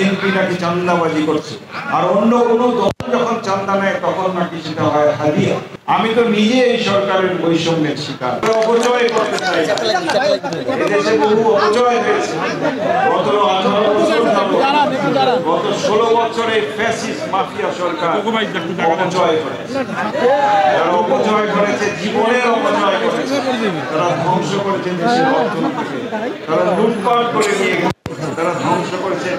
BNP নাকি চাঁদাবাজি করছে, আর অন্য কোনো দল যখন চাঁদা নেয় তখন নাকি সেটা হয় হাদিয়া। আমি তো নিজে এই সরকারের বৈষম্যের শিকার। অপচয় করতে চাই, এদেশে বহু অপচয় হয়েছে। গত 18 বছর, গত 16 বছরে ফ্যাসিস্ট মাফিয়া সরকার অপচয় করেছে। তারা অপচয় করেছে, জীবনের অপচয় করেছে, তারা ধ্বংস করেছে দেশের অর্থনীতিকে, তারা লুটপাট করে নিয়ে গেছে, তারা ধ্বংস করেছে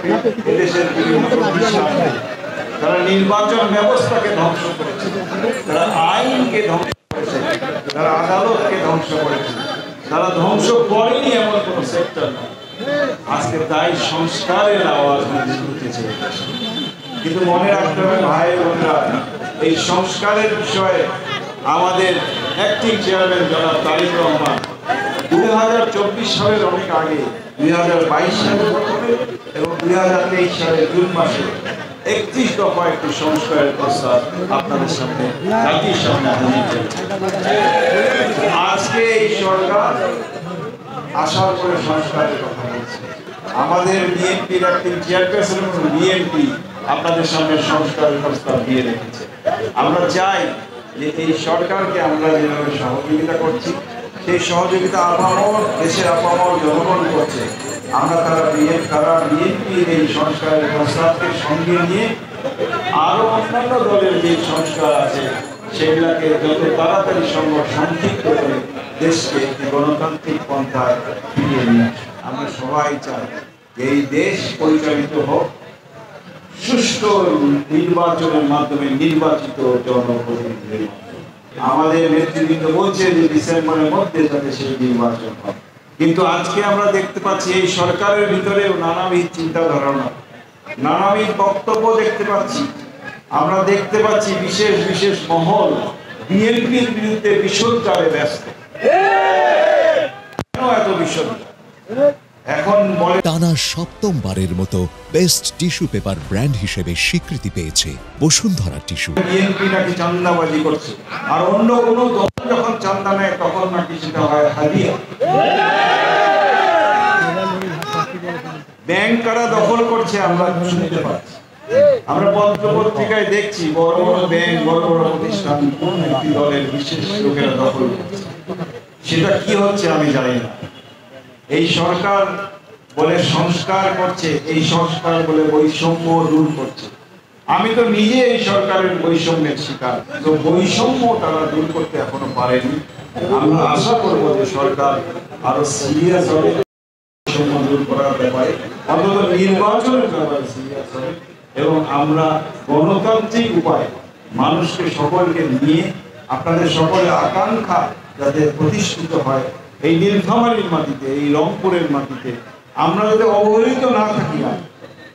এদেশের বিভিন্ন প্রতিষ্ঠানকে, তারা নির্বাচন ব্যবস্থাকে ধ্বংস করেছে, তারা আইনকে ধ্বংস করেছে, তারা আদালতকে ধ্বংস করেছে। তারা ধ্বংস করেনি এমন কোন সেক্টর না। আজকে তাই সংস্কারের আওয়াজ উঠেছে। কিন্তু মনে রাখতে হবে ভাই বোনরা, এই সংস্কারের বিষয়ে আমাদের অ্যাক্টিং চেয়ারম্যান জনাব তারেক রহমান 2024 সালের অনেক আগে 2022 সালের প্রথমে এবং 2023 সালের জুন মাসে 31 দফা একটি সংস্কারের প্রস্তাব আপনাদের সামনে, জাতির সামনে হাজির করেছে। আজকে এই সরকার আশার করে সংস্কারের কথা বলছে। আমাদের বিএনপির অ্যাক্টিং চেয়ারপারসন এবং বিএনপি আপনাদের সামনে সংস্কারের প্রস্তাব দিয়ে রেখেছে। আমরা চাই যে এই সরকারকে আমরা যেভাবে সহযোগিতা করছি, সেই সহযোগিতা আপামর দেশের আপামর জনগণ করছে। আমরা তারা বিএনপির এই সংস্কারের প্রস্তাবকে সঙ্গে নিয়ে আরো অন্যান্য দলের যে সংস্কার আছে সেগুলাকে যত তাড়াতাড়ি সম্ভব সংক্ষিপ্ত করে দেশকে একটি গণতান্ত্রিক পন্থায় ফিরিয়ে নিয়ে আসে। আমরা সবাই চাই এই দেশ পরিচালিত হোক সুষ্ঠু নির্বাচনের মাধ্যমে, নির্বাচিত জনপ্রতিনিধিদের। আমাদের নেতৃবৃন্দ বলছে যে ডিসেম্বরের মধ্যে যাতে সেই নির্বাচন হয়, কিন্তু আজকে আমরা দেখতে পাচ্ছি এই সরকারের ভিতরেও নানাবিধ চিন্তা ধারণা, নানাবিধ বক্তব্য দেখতে পাচ্ছি। আমরা দেখতে পাচ্ছি বিশেষ বিশেষ মহল বিএনপির বিরুদ্ধে বিষোদ্গারে ব্যস্ত। কেন এত বিষোদ্গার? এখন টানা সপ্তমবারের মতো বেস্ট টিস্যু পেপার ব্র্যান্ড হিসেবে স্বীকৃতি পেয়েছে বসুন্ধরা টিস্যু। বিএনপি নাকি চাঁদাবাজি করছে, আর অন্য কোনো দল যখন চাঁদা নেয় তখন নাকি সেটা হয় হাদিয়া। ব্যাংক কারা দখল করছে আমরা শুনতে পাচ্ছি, আমরা পত্র পত্রিকায় দেখছি বড় বড় ব্যাংক, বড় বড় প্রতিষ্ঠান কোন একটি দলের বিশেষ লোকেরা দখল করছে। সেটা কি হচ্ছে আমি জানি না। এই সরকার বলে সংস্কার করছে, এই সংস্কার বলে বৈষম্য দূর করছে। আমি তো নিজে এই সরকারের বৈষম্যের শিকার। তো বৈষম্য তারা দূর করতে এখনো পারেনি। আমরা আশা করবো যে সরকার আরো সিরিয়াস হবে বৈষম্য দূর করার ব্যাপারে, অন্তত নির্বাচনের ব্যাপারে সিরিয়াস হবে, এবং আমরা গণতান্ত্রিক উপায়ে মানুষকে সকলকে নিয়ে আপনাদের সকলের আকাঙ্ক্ষা যাতে প্রতিষ্ঠিত হয় এই নীলফামারীর মাটিতে, এই রংপুরের মাটিতে। আমরা যাতে অবহেলিত না থাকি।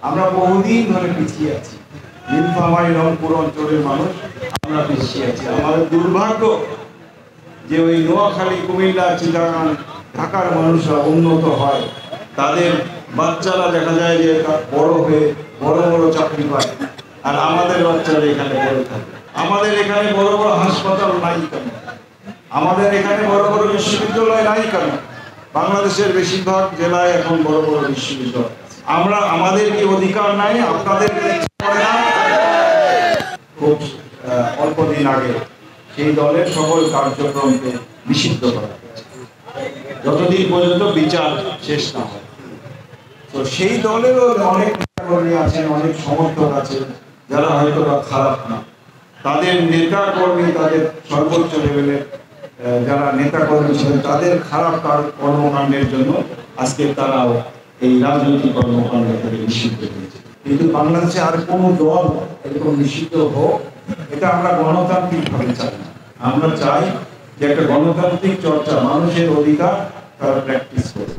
আমরা বহুদিন ধরে পিছিয়ে আছি, নীলফামারী রংপুর অঞ্চলের মানুষ আমরা পিছিয়ে আছি। আমাদের দুর্ভাগ্য যে ওই নোয়াখালী, কুমিল্লা, চিটাগাং, ঢাকার মানুষরা উন্নত হয়, তাদের বাচ্চারা দেখা যায় যে বড় হয়ে বড় বড় চাকরি পায়, আর আমাদের বাচ্চারা এখানে পড়ে থাকে। আমাদের এখানে বড় বড় হাসপাতাল নাই কেন? আমাদের এখানে বড় বড় বিশ্ববিদ্যালয় নাই কেন? বাংলাদেশের বেশিরভাগ জেলায় এখন বড় বড় বিশ্ববিদ্যালয়। আমাদের কি অধিকার নাই? আপনাদের খুব অল্পদিন আগে সেই দলের সকল কার্যক্রমকে নিষিদ্ধ করা হয়েছে যতদিন পর্যন্ত বিচার শেষ না হয়। তো সেই দলেরও অনেক নেতাকর্মী আছেন, অনেক সমর্থক আছেন যারা হয়তো খারাপ না। তাদের নেতা কর্মী, তাদের সর্বোচ্চ লেভেলের যারা নেতা কর্মী ছিলেন, তাদের খারাপ কর্মকাণ্ডের জন্য আজকে তারাও এই রাজনৈতিক কর্মকাণ্ড থেকে নিষিদ্ধ হয়েছে। কিন্তু বাংলাদেশে আর কোনো দল এরকম নিষিদ্ধ হোক, এটা আমরা গণতান্ত্রিক ভাবে চাই না। আমরা চাই যে একটা গণতান্ত্রিক চর্চা, মানুষের অধিকার তারা প্র্যাকটিস করবে।